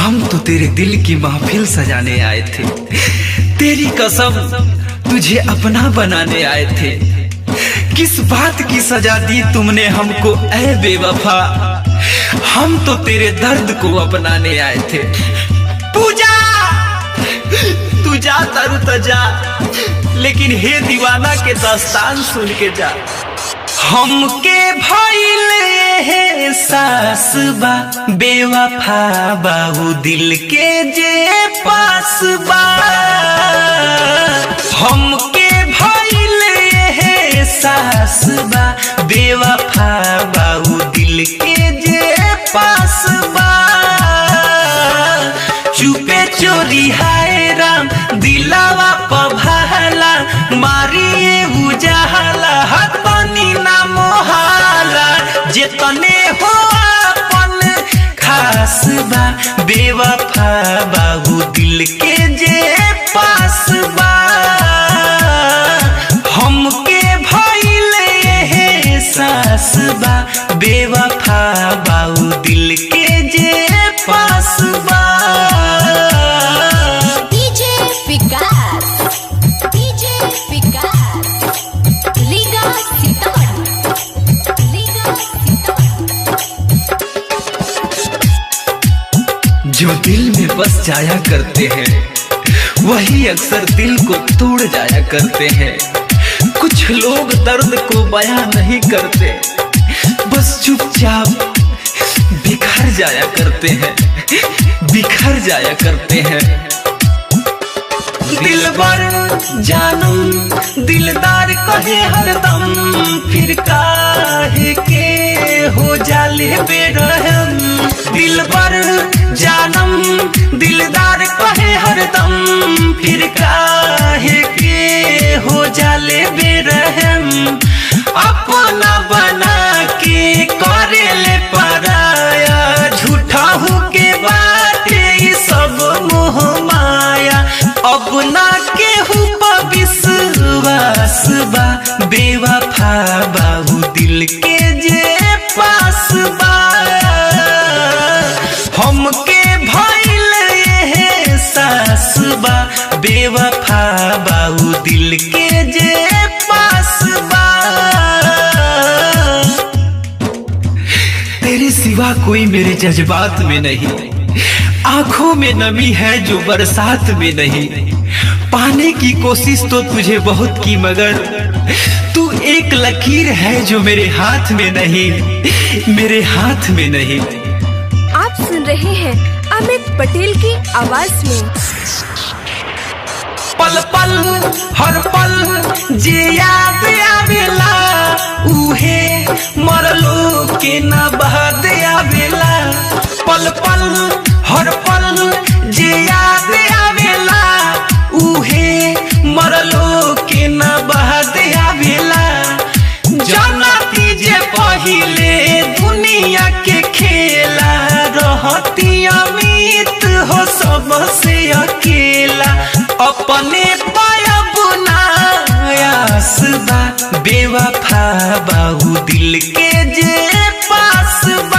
हम तो तेरे दिल की महफिल सजाने आए थे, तेरी कसम तुझे अपना बनाने आए थे। किस बात की सजा दी तुमने हमको ऐ बेवफा, हम तो तेरे दर्द को अपनाने आए थे। पूजा तू जा तारू तो जा, लेकिन हे दीवाना के दास्तान सुन के जा। हमके भइल एहसास बा बेवफा बाहू दिल के जे पास बा। हमके भइल एहसास बा बेवफा बाहू दिल के जे पास बा। चुपे चोरी हाय राम दिलावा पभाला, मारिए उजाला हतनी ना मोहाला। जितने हो अपन खास बा बेवफा बाहू दिल के जे पास बा। हमके भइल एहसास बा बेवफा बाहू दिल के जे पास बा। जो दिल में बस जाया करते हैं वही अक्सर दिल को तोड़ जाया करते हैं। कुछ लोग दर्द को बयां नहीं करते, बस चुपचाप बिखर जाया करते हैं, बिखर जाया करते हैं। दिलबर जानम दिलदार कहे हरदम, फिर काहे के हो जाले बेरहम। दिलबर जानम दिलदार कहे हरदम, फिर काहे के हो जाले बेरहम। अपना बना के करेले पराया, झूठा हूँ के बाटे सब मोह माया। अब ना केहू पर विश्वास बा बेवफा बाहू दिल के जे पास बा। हमके भइल एहसास बा बेवफा बाहू दिल के जे पास बा। तेरे सिवा कोई मेरे जज्बात में नहीं, आंखों में नमी है जो बरसात में नहीं। पाने की कोशिश तो तुझे बहुत की, मगर तू एक लकीर है जो मेरे हाथ में नहीं, मेरे हाथ में नहीं। आप सुन रहे हैं अमित पटेल की आवाज में। पल पल हर पल जे याद आवेला, उहे मरलो के ना बहद आवेला। पल पल हर पल जे याद आवेला, उहे मरलो के ना बहद आवेला। जानती जे पहिले दुनिया के खेला, रहती अमित हो सबसे अकेला। अपने पायब नायास बा बेवफा बाहू दिल के जे पास बा।